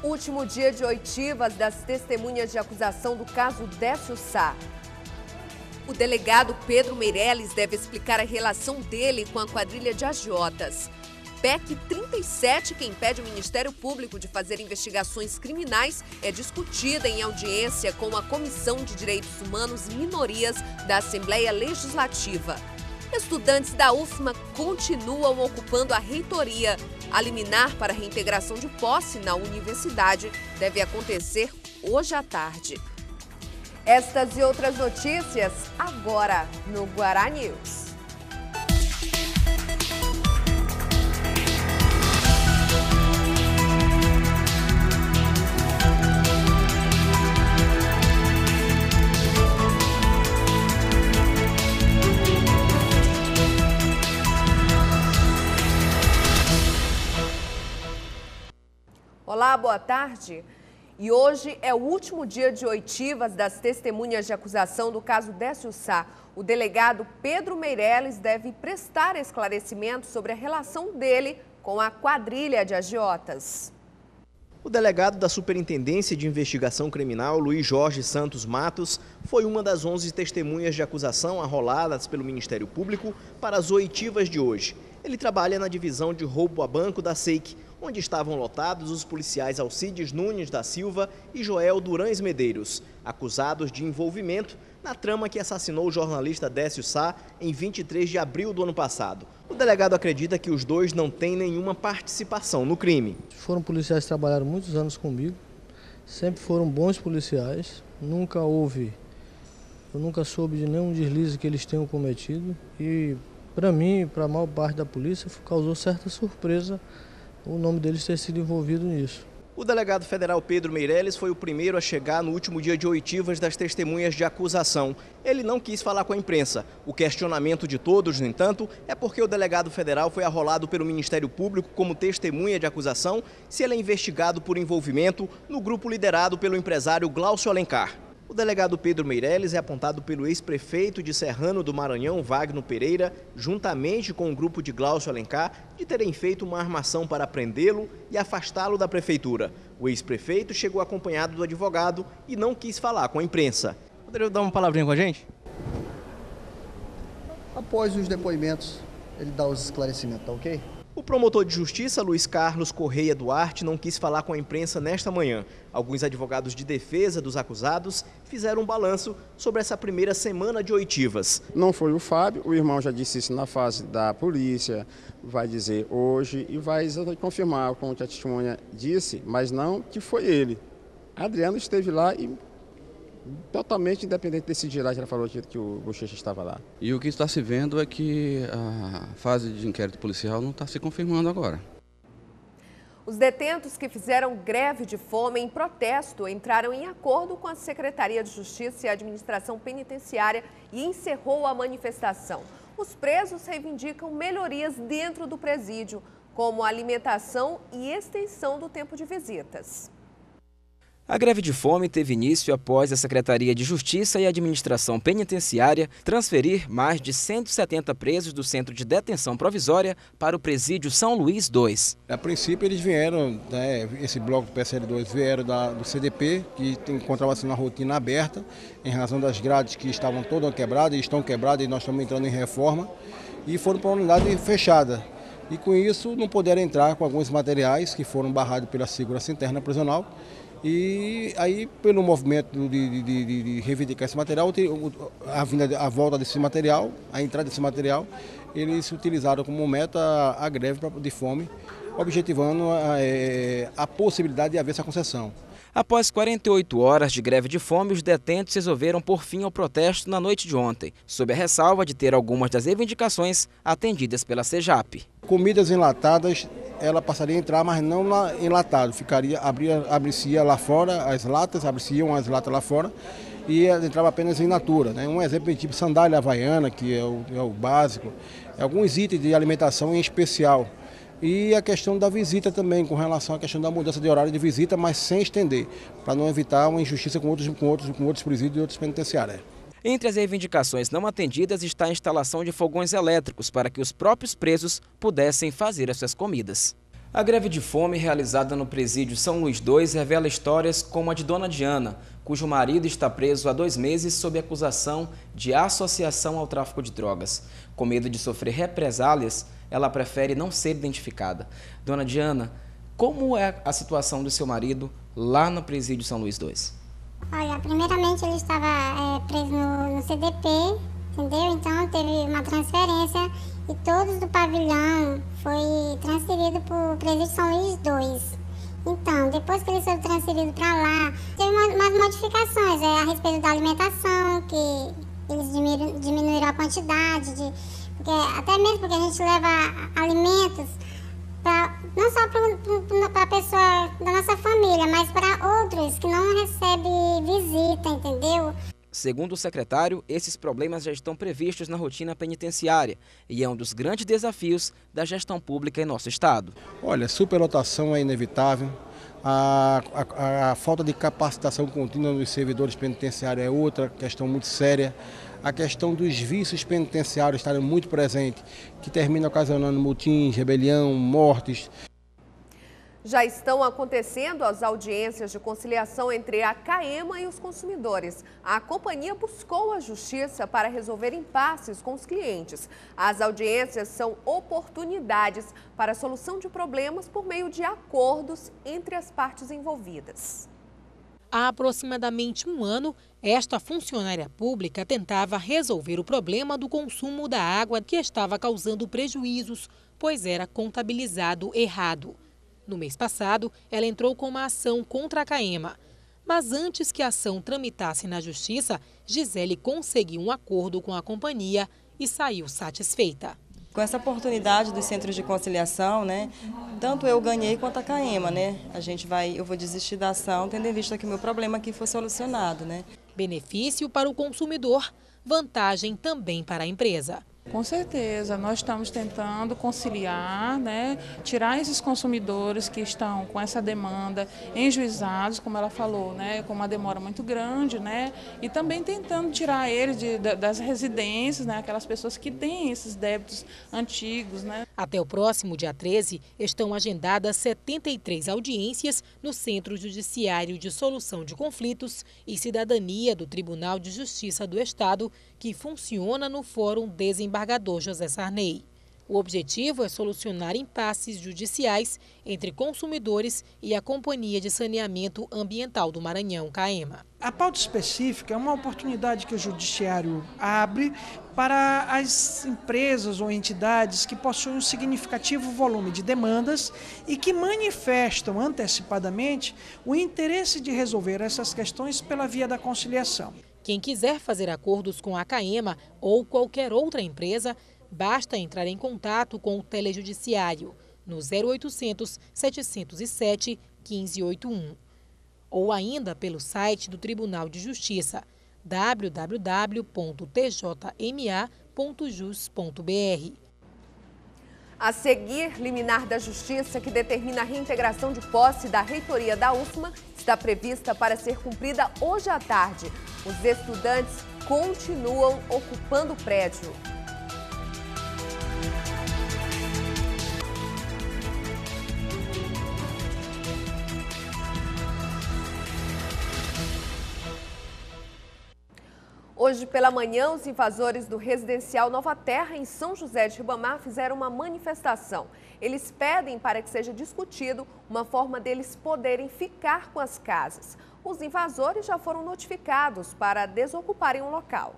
Último dia de oitivas das testemunhas de acusação do caso Décio Sá. O delegado Pedro Meirelles deve explicar a relação dele com a quadrilha de agiotas. PEC 37, que impede o Ministério Público de fazer investigações criminais, é discutida em audiência com a Comissão de Direitos Humanos e Minorias da Assembleia Legislativa. Estudantes da UFMA continuam ocupando a reitoria. A liminar para a reintegração de posse na universidade deve acontecer hoje à tarde. Estas e outras notícias agora no Guará News. Olá, boa tarde. E hoje é o último dia de oitivas das testemunhas de acusação do caso Décio Sá. O delegado Pedro Meirelles deve prestar esclarecimentos sobre a relação dele com a quadrilha de agiotas. O delegado da Superintendência de Investigação Criminal, Luiz Jorge Santos Matos, foi uma das 11 testemunhas de acusação arroladas pelo Ministério Público para as oitivas de hoje. Ele trabalha na divisão de roubo a banco da SEIC, onde estavam lotados os policiais Alcides Nunes da Silva e Joel Durães Medeiros, acusados de envolvimento na trama que assassinou o jornalista Décio Sá em 23 de abril do ano passado. O delegado acredita que os dois não têm nenhuma participação no crime. Foram policiais que trabalharam muitos anos comigo, sempre foram bons policiais, eu nunca soube de nenhum deslize que eles tenham cometido e, para mim e para a maior parte da polícia, causou certa surpresa o nome deles ter sido envolvido nisso. O delegado federal Pedro Meirelles foi o primeiro a chegar no último dia de oitivas das testemunhas de acusação. Ele não quis falar com a imprensa. O questionamento de todos, no entanto, é porque o delegado federal foi arrolado pelo Ministério Público como testemunha de acusação se ele é investigado por envolvimento no grupo liderado pelo empresário Glaucio Alencar. O delegado Pedro Meirelles é apontado pelo ex-prefeito de Serrano do Maranhão, Wagner Pereira, juntamente com o grupo de Glaucio Alencar, de terem feito uma armação para prendê-lo e afastá-lo da prefeitura. O ex-prefeito chegou acompanhado do advogado e não quis falar com a imprensa. Poderia dar uma palavrinha com a gente? Após os depoimentos, ele dá os esclarecimentos, tá ok? O promotor de justiça, Luiz Carlos Correia Duarte, não quis falar com a imprensa nesta manhã. Alguns advogados de defesa dos acusados fizeram um balanço sobre essa primeira semana de oitivas. Não foi o Fábio, o irmão já disse isso na fase da polícia, vai dizer hoje e vai confirmar como que a testemunha disse, mas não que foi ele. Adriano esteve lá e totalmente independente desse dia lá que ela falou que o Bochecha estava lá. E o que está se vendo é que a fase de inquérito policial não está se confirmando agora. Os detentos que fizeram greve de fome em protesto entraram em acordo com a Secretaria de Justiça e Administração Penitenciária e encerrou a manifestação. Os presos reivindicam melhorias dentro do presídio, como alimentação e extensão do tempo de visitas. A greve de fome teve início após a Secretaria de Justiça e Administração Penitenciária transferir mais de 170 presos do Centro de Detenção Provisória para o Presídio São Luís II. A princípio eles vieram, esse bloco do PSL2 vieram do CDP, que encontrava-se na rotina aberta, em razão das grades que estavam todas quebradas, e estão quebradas e nós estamos entrando em reforma, e foram para uma unidade fechada. E com isso não puderam entrar com alguns materiais que foram barrados pela segurança interna prisional. E aí, pelo movimento de reivindicar esse material, a volta desse material, a entrada desse material, eles utilizaram como meta a greve de fome, objetivando a possibilidade de haver essa concessão. Após 48 horas de greve de fome, os detentos resolveram pôr fim ao protesto na noite de ontem, sob a ressalva de ter algumas das reivindicações atendidas pela CEJAP. Comidas enlatadas, ela passaria a entrar, mas não enlatado, abria-se lá fora as latas, abriciam as latas lá fora e entrava apenas em natura. Um exemplo tipo sandália havaiana, que é o básico, alguns itens de alimentação em especial. E a questão da visita também, com relação à questão da mudança de horário de visita, mas sem estender, para não evitar uma injustiça com outros presídios e outros penitenciários. Entre as reivindicações não atendidas está a instalação de fogões elétricos para que os próprios presos pudessem fazer as suas comidas. A greve de fome realizada no presídio São Luís II revela histórias como a de Dona Diana, cujo marido está preso há 2 meses sob acusação de associação ao tráfico de drogas. Com medo de sofrer represálias, ela prefere não ser identificada. Dona Diana, como é a situação do seu marido lá no presídio São Luís II? Olha, primeiramente ele estava preso no CDP, entendeu? Então teve uma transferência e todos do pavilhão foi transferido para o presídio São Luís II. Então, depois que ele foi transferido para lá, teve umas modificações a respeito da alimentação, que eles diminuíram a quantidade, porque, até mesmo porque a gente leva alimentos não só para a pessoa da nossa família, mas para outros que não recebem visita, entendeu? Segundo o secretário, esses problemas já estão previstos na rotina penitenciária e é um dos grandes desafios da gestão pública em nosso estado. Olha, superlotação é inevitável, a falta de capacitação contínua dos servidores penitenciários é outra questão muito séria. A questão dos vícios penitenciários estarem muito presentes, que termina ocasionando motins, rebelião, mortes. Já estão acontecendo as audiências de conciliação entre a CAEMA e os consumidores. A companhia buscou a justiça para resolver impasses com os clientes. As audiências são oportunidades para a solução de problemas por meio de acordos entre as partes envolvidas. Há aproximadamente 1 ano, esta funcionária pública tentava resolver o problema do consumo da água que estava causando prejuízos, pois era contabilizado errado. No mês passado, ela entrou com uma ação contra a CAEMA. Mas antes que a ação tramitasse na Justiça, Gisele conseguiu um acordo com a companhia e saiu satisfeita. Com essa oportunidade dos centros de conciliação, tanto eu ganhei quanto a CAEMA, eu vou desistir da ação, tendo em vista que o meu problema aqui foi solucionado, Benefício para o consumidor, vantagem também para a empresa. Com certeza, nós estamos tentando conciliar, tirar esses consumidores que estão com essa demanda em juizados, como ela falou, com uma demora muito grande, e também tentando tirar eles das residências, aquelas pessoas que têm esses débitos antigos. Até o próximo dia 13, estão agendadas 73 audiências no Centro Judiciário de Solução de Conflitos e Cidadania do Tribunal de Justiça do Estado, que funciona no Fórum Desembargador José Sarney. O objetivo é solucionar impasses judiciais entre consumidores e a Companhia de Saneamento Ambiental do Maranhão, CAEMA. A pauta específica é uma oportunidade que o Judiciário abre para as empresas ou entidades que possuem um significativo volume de demandas e que manifestam antecipadamente o interesse de resolver essas questões pela via da conciliação. Quem quiser fazer acordos com a CAEMA ou qualquer outra empresa, basta entrar em contato com o Telejudiciário no 0800 707 1581 ou ainda pelo site do Tribunal de Justiça www.tjma.jus.br. A seguir, liminar da Justiça que determina a reintegração de posse da reitoria da UFMA está prevista para ser cumprida hoje à tarde. Os estudantes continuam ocupando o prédio. Hoje pela manhã, os invasores do residencial Nova Terra, em São José de Ribamar, fizeram uma manifestação. Eles pedem para que seja discutido uma forma deles poderem ficar com as casas. Os invasores já foram notificados para desocuparem o local.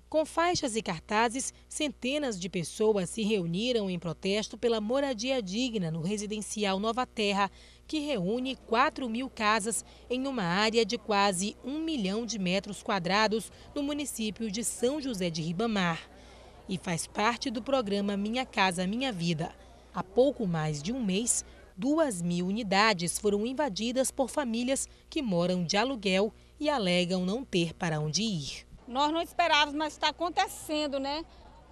Com faixas e cartazes, centenas de pessoas se reuniram em protesto pela moradia digna no residencial Nova Terra, que reúne 4.000 casas em uma área de quase 1 milhão de metros quadrados no município de São José de Ribamar. E faz parte do programa Minha Casa Minha Vida. Há pouco mais de um mês, 2.000 unidades foram invadidas por famílias que moram de aluguel e alegam não ter para onde ir. Nós não esperávamos, mas está acontecendo,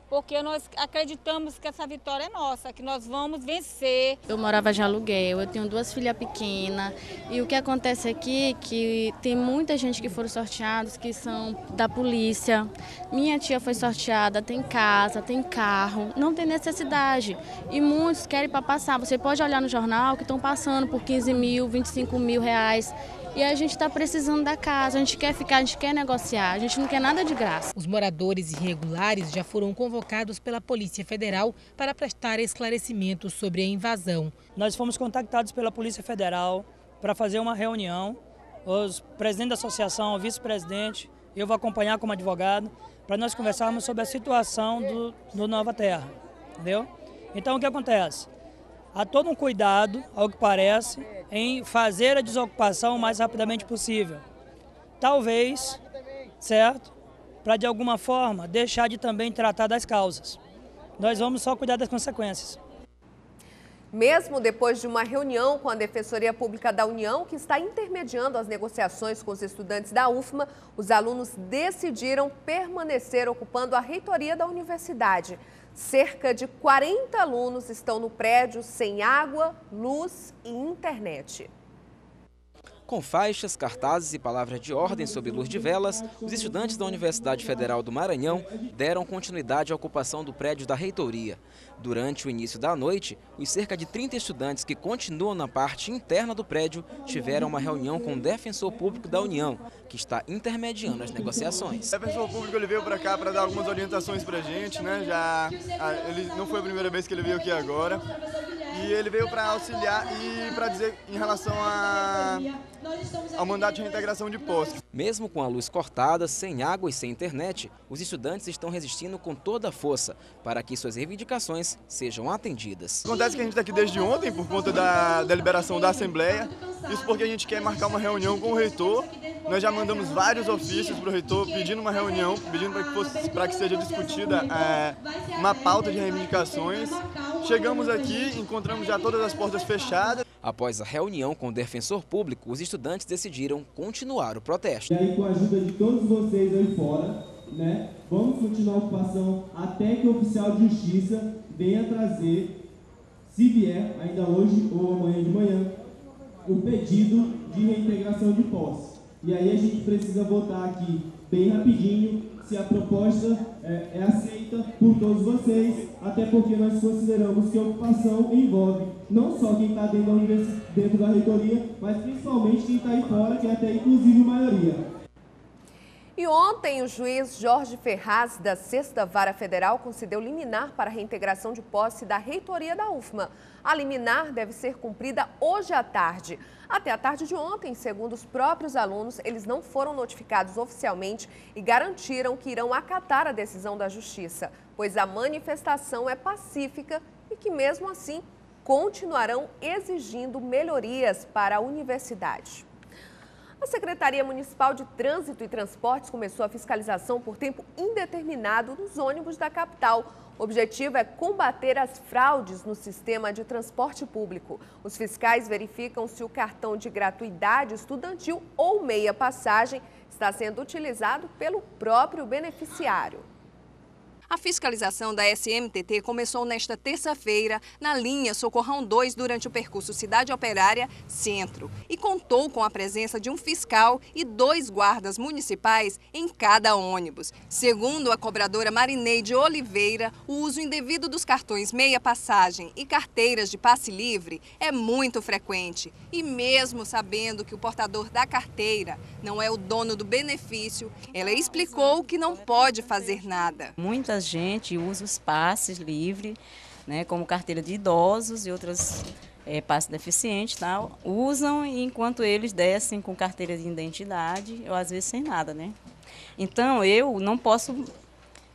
porque nós acreditamos que essa vitória é nossa, que nós vamos vencer. Eu morava de aluguel, eu tenho 2 filhas pequenas e o que acontece aqui é que tem muita gente que foram sorteados que são da polícia. Minha tia foi sorteada, tem casa, tem carro, não tem necessidade e muitos querem para passar. Você pode olhar no jornal que estão passando por 15 mil, 25 mil reais. E a gente está precisando da casa, a gente quer ficar, a gente quer negociar, a gente não quer nada de graça. Os moradores irregulares já foram convocados pela Polícia Federal para prestar esclarecimentos sobre a invasão. Nós fomos contactados pela Polícia Federal para fazer uma reunião, os presidentes da associação, o vice-presidente, eu vou acompanhar como advogado, para nós conversarmos sobre a situação do Nova Terra, entendeu? Então o que acontece? Há todo um cuidado, ao que parece, em fazer a desocupação o mais rapidamente possível. Talvez, certo? Para de alguma forma deixar de também tratar das causas. Nós vamos só cuidar das consequências. Mesmo depois de uma reunião com a Defensoria Pública da União, que está intermediando as negociações com os estudantes da UFMA, os alunos decidiram permanecer ocupando a reitoria da universidade. Cerca de 40 alunos estão no prédio sem água, luz e internet. Com faixas, cartazes e palavras de ordem sob luz de velas, os estudantes da Universidade Federal do Maranhão deram continuidade à ocupação do prédio da reitoria. Durante o início da noite, os cerca de 30 estudantes que continuam na parte interna do prédio tiveram uma reunião com o Defensor Público da União, que está intermediando as negociações. O Defensor Público ele veio para cá para dar algumas orientações para a gente, né? Ele não foi a primeira vez que ele veio aqui agora. E ele veio para auxiliar e para dizer em relação ao mandato de reintegração de posse. Mesmo com a luz cortada, sem água e sem internet, os estudantes estão resistindo com toda a força para que suas reivindicações sejam atendidas. Acontece que a gente está aqui desde ontem por conta da deliberação da Assembleia. Isso porque a gente quer marcar uma reunião com o reitor. Nós já mandamos vários ofícios para o reitor pedindo uma reunião, pedindo para que seja discutida uma pauta de reivindicações. Chegamos aqui, encontramos já todas as portas fechadas. Após a reunião com o Defensor Público, os estudantes decidiram continuar o protesto. E aí, com a ajuda de todos vocês aí fora, né, vamos continuar a ocupação até que o oficial de justiça venha trazer, se vier, ainda hoje ou amanhã de manhã, o pedido de reintegração de posse. E aí a gente precisa votar aqui bem rapidinho se a proposta é aceita por todos vocês, até porque nós consideramos que a ocupação envolve não só quem está dentro da reitoria, mas principalmente quem está aí fora, que é até inclusive a maioria. E ontem, o juiz Jorge Ferraz, da 6ª Vara Federal, concedeu liminar para a reintegração de posse da reitoria da UFMA. A liminar deve ser cumprida hoje à tarde. Até a tarde de ontem, segundo os próprios alunos, eles não foram notificados oficialmente e garantiram que irão acatar a decisão da Justiça, pois a manifestação é pacífica e que, mesmo assim, continuarão exigindo melhorias para a universidade. A Secretaria Municipal de Trânsito e Transportes começou a fiscalização por tempo indeterminado nos ônibus da capital. O objetivo é combater as fraudes no sistema de transporte público. Os fiscais verificam se o cartão de gratuidade estudantil ou meia passagem está sendo utilizado pelo próprio beneficiário. A fiscalização da SMTT começou nesta terça-feira na linha Socorrão 2 durante o percurso Cidade Operária Centro e contou com a presença de um fiscal e 2 guardas municipais em cada ônibus. Segundo a cobradora Marineide Oliveira, o uso indevido dos cartões meia passagem e carteiras de passe livre é muito frequente e mesmo sabendo que o portador da carteira não é o dono do benefício, ela explicou que não pode fazer nada. Muita gente usa os passes livres, né, como carteira de idosos e outras passes deficientes, tal, usam enquanto eles descem com carteira de identidade, ou às vezes sem nada, né? Então eu não posso,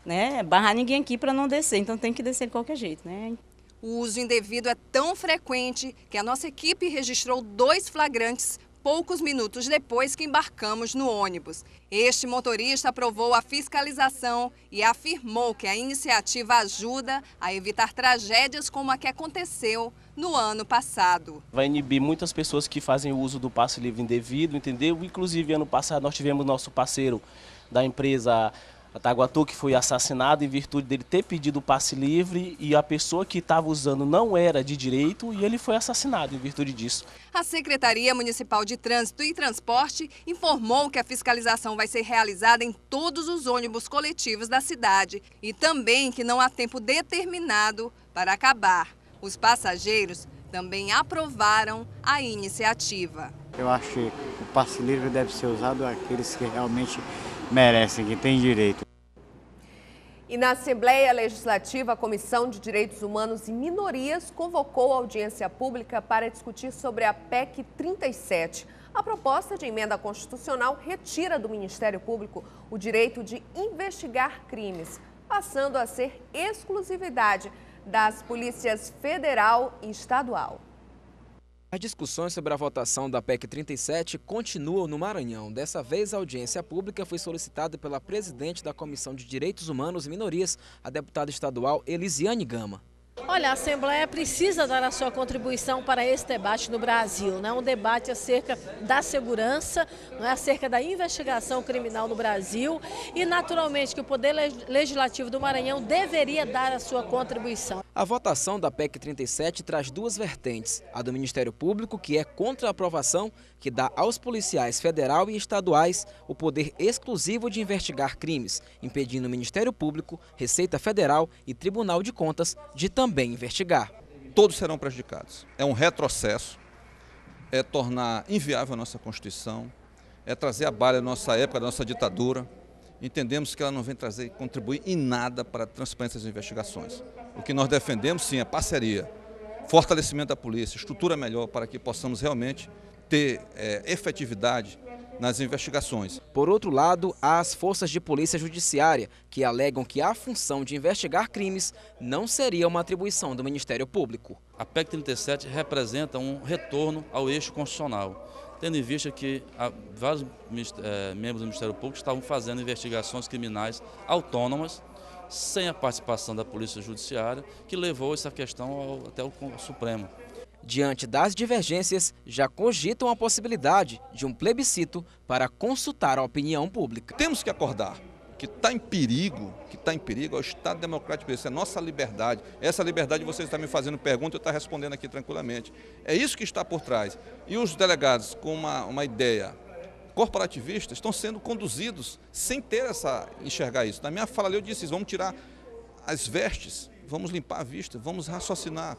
né, barrar ninguém aqui para não descer, então tem que descer de qualquer jeito, né? O uso indevido é tão frequente que a nossa equipe registrou 2 flagrantes poucos minutos depois que embarcamos no ônibus. Este motorista aprovou a fiscalização e afirmou que a iniciativa ajuda a evitar tragédias como a que aconteceu no ano passado. Vai inibir muitas pessoas que fazem uso do passe livre indevido, entendeu? Inclusive, ano passado nós tivemos nosso parceiro da empresa Taguatu, que foi assassinado em virtude dele ter pedido o passe livre e a pessoa que estava usando não era de direito e ele foi assassinado em virtude disso. A Secretaria Municipal de Trânsito e Transporte informou que a fiscalização vai ser realizada em todos os ônibus coletivos da cidade e também que não há tempo determinado para acabar. Os passageiros também aprovaram a iniciativa. Eu acho que o passe livre deve ser usado àqueles que realmente merecem, que têm direito. E na Assembleia Legislativa, a Comissão de Direitos Humanos e Minorias convocou a audiência pública para discutir sobre a PEC 37. A proposta de emenda constitucional retira do Ministério Público o direito de investigar crimes, passando a ser exclusividade das polícias federal e estadual. As discussões sobre a votação da PEC 37 continuam no Maranhão. Dessa vez, a audiência pública foi solicitada pela presidente da Comissão de Direitos Humanos e Minorias, a deputada estadual Elisiane Gama. Olha, a Assembleia precisa dar a sua contribuição para esse debate no Brasil, né? Um debate acerca da segurança, não é? Acerca da investigação criminal no Brasil e, naturalmente, que o Poder Legislativo do Maranhão deveria dar a sua contribuição. A votação da PEC 37 traz duas vertentes. A do Ministério Público, que é contra a aprovação, que dá aos policiais federal e estaduais o poder exclusivo de investigar crimes, impedindo o Ministério Público, Receita Federal e Tribunal de Contas de também investigar. Todos serão prejudicados. É um retrocesso, é tornar inviável a nossa Constituição, é trazer à baila a nossa época, da nossa ditadura. Entendemos que ela não vem contribuir em nada para a transparência das investigações. O que nós defendemos, sim, é parceria, fortalecimento da polícia, estrutura melhor para que possamos realmente ter efetividade nas investigações. Por outro lado, há as forças de polícia judiciária, que alegam que a função de investigar crimes não seria uma atribuição do Ministério Público. A PEC 37 representa um retorno ao eixo constitucional, tendo em vista que vários membros do Ministério Público estavam fazendo investigações criminais autônomas, sem a participação da Polícia Judiciária, que levou essa questão até o Supremo. Diante das divergências, já cogitam a possibilidade de um plebiscito para consultar a opinião pública. Temos que acordar que está em perigo é o Estado Democrático, isso é nossa liberdade. Essa liberdade você está me fazendo pergunta, eu estou respondendo aqui tranquilamente. É isso que está por trás. E os delegados com uma ideia corporativista estão sendo conduzidos sem ter enxergar isso. Na minha fala ali eu disse, vamos tirar as vestes, vamos limpar a vista, vamos raciocinar.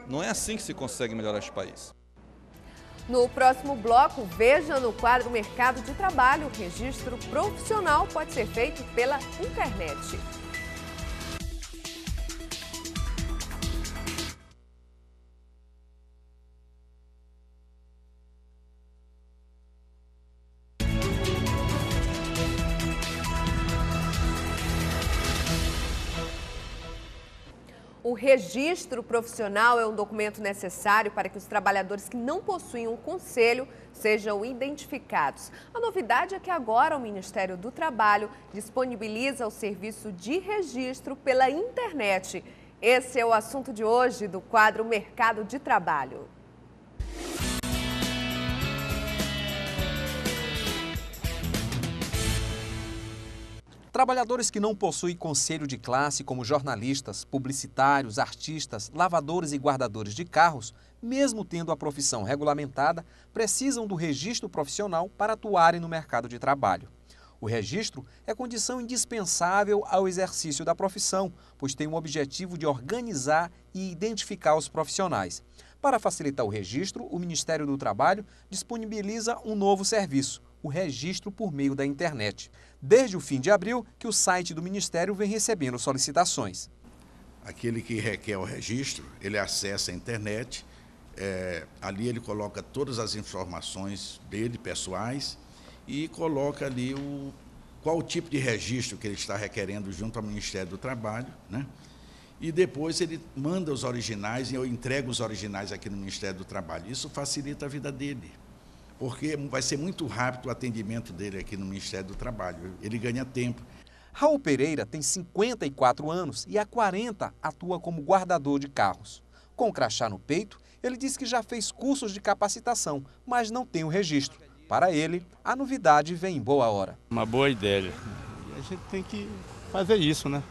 Não é assim que se consegue melhorar este país. No próximo bloco, veja no quadro Mercado de Trabalho, o registro profissional pode ser feito pela internet. O registro profissional é um documento necessário para que os trabalhadores que não possuem um conselho sejam identificados. A novidade é que agora o Ministério do Trabalho disponibiliza o serviço de registro pela internet. Esse é o assunto de hoje do quadro Mercado de Trabalho. Trabalhadores que não possuem conselho de classe, como jornalistas, publicitários, artistas, lavadores e guardadores de carros, mesmo tendo a profissão regulamentada, precisam do registro profissional para atuarem no mercado de trabalho. O registro é condição indispensável ao exercício da profissão, pois tem o objetivo de organizar e identificar os profissionais. Para facilitar o registro, o Ministério do Trabalho disponibiliza um novo serviço, o registro por meio da internet. Desde o fim de abril, que o site do Ministério vem recebendo solicitações. Aquele que requer o registro, ele acessa a internet, ali ele coloca todas as informações dele, pessoais, e coloca ali qual o tipo de registro que ele está requerendo junto ao Ministério do Trabalho, né? E depois ele manda os originais e eu entrego os originais aqui no Ministério do Trabalho. Isso facilita a vida dele, porque vai ser muito rápido o atendimento dele aqui no Ministério do Trabalho. Ele ganha tempo. Raul Pereira tem 54 anos e há 40 atua como guardador de carros. Com crachá no peito, ele diz que já fez cursos de capacitação, mas não tem o registro. Para ele, a novidade vem em boa hora. Uma boa ideia. A gente tem que fazer isso, né?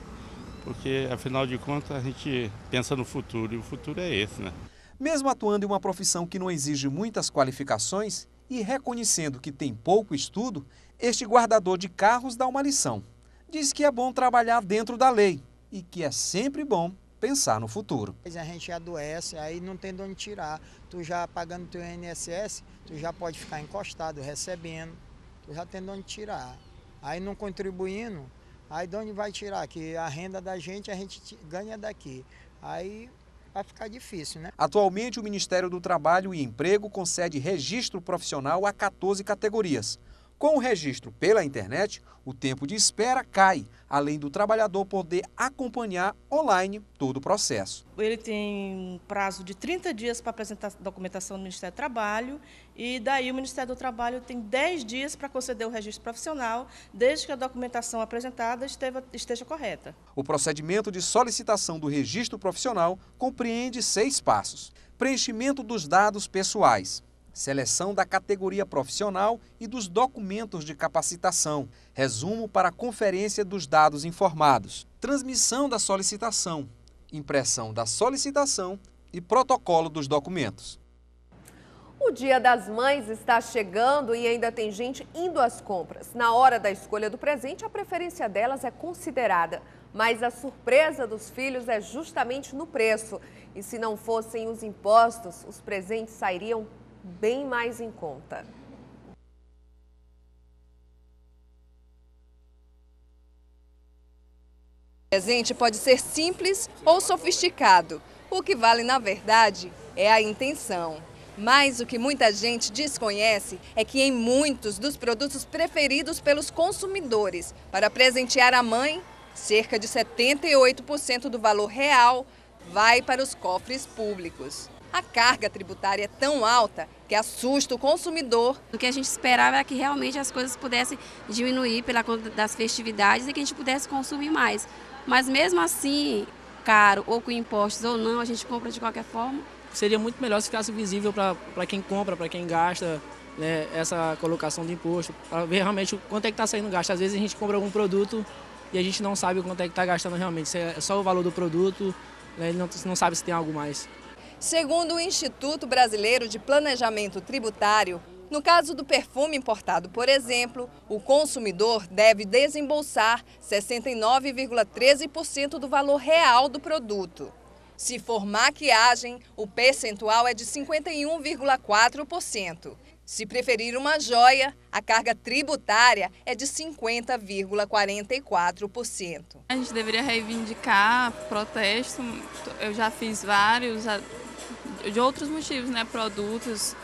Porque, afinal de contas, a gente pensa no futuro e o futuro é esse, né? Mesmo atuando em uma profissão que não exige muitas qualificações e reconhecendo que tem pouco estudo, este guardador de carros dá uma lição. Diz que é bom trabalhar dentro da lei e que é sempre bom pensar no futuro. A gente adoece, aí não tem de onde tirar. Tu já pagando teu INSS, tu já pode ficar encostado, recebendo, tu já tem de onde tirar. Aí não contribuindo, aí de onde vai tirar? Que a renda da gente, a gente ganha daqui. Aí vai ficar difícil, né? Atualmente, o Ministério do Trabalho e Emprego concede registro profissional a 14 categorias. Com o registro pela internet, o tempo de espera cai, além do trabalhador poder acompanhar online todo o processo. Ele tem um prazo de 30 dias para apresentar a documentação no Ministério do Trabalho e daí o Ministério do Trabalho tem 10 dias para conceder o registro profissional, desde que a documentação apresentada esteja correta. O procedimento de solicitação do registro profissional compreende 6 passos. Preenchimento dos dados pessoais. Seleção da categoria profissional e dos documentos de capacitação, resumo para a conferência dos dados informados, transmissão da solicitação, impressão da solicitação e protocolo dos documentos. O Dia das Mães está chegando e ainda tem gente indo às compras. Na hora da escolha do presente, a preferência delas é considerada, mas a surpresa dos filhos é justamente no preço. E se não fossem os impostos, os presentes sairiam bem mais em conta. O presente pode ser simples ou sofisticado. O que vale, na verdade, é a intenção. Mas o que muita gente desconhece é que em muitos dos produtos preferidos pelos consumidores para presentear a mãe, cerca de 78% do valor real vai para os cofres públicos. A carga tributária é tão alta que assusta o consumidor. O que a gente esperava era que realmente as coisas pudessem diminuir pela conta das festividades e que a gente pudesse consumir mais. Mas mesmo assim, caro ou com impostos ou não, a gente compra de qualquer forma. Seria muito melhor se ficasse visível para quem compra, para quem gasta, né, essa colocação de imposto, para ver realmente quanto é que está saindo gasto. Às vezes a gente compra algum produto e a gente não sabe quanto é que está gastando realmente. Se é só o valor do produto, né, ele não sabe se tem algo mais. Segundo o Instituto Brasileiro de Planejamento Tributário, no caso do perfume importado, por exemplo, o consumidor deve desembolsar 69,13% do valor real do produto. Se for maquiagem, o percentual é de 51,4%. Se preferir uma joia, a carga tributária é de 50,44%. A gente deveria reivindicar protesto, eu já fiz vários, de outros motivos, né, produtos,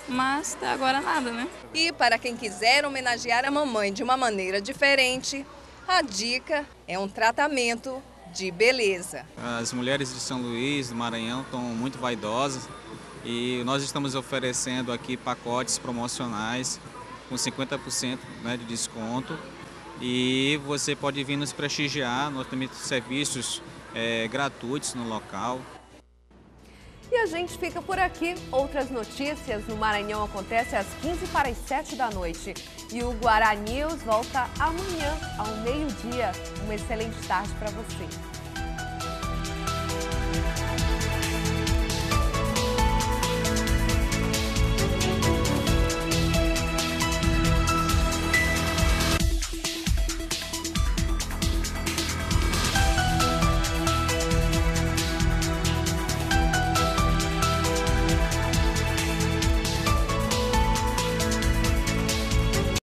mas até agora nada, né? E para quem quiser homenagear a mamãe de uma maneira diferente, a dica é um tratamento de beleza. As mulheres de São Luís, do Maranhão, estão muito vaidosas e nós estamos oferecendo aqui pacotes promocionais com 50%, né, de desconto e você pode vir nos prestigiar, nós temos serviços gratuitos no local. E a gente fica por aqui. Outras notícias no Maranhão acontecem às 15h45 da noite. E o Guará News volta amanhã, ao meio-dia. Uma excelente tarde para você.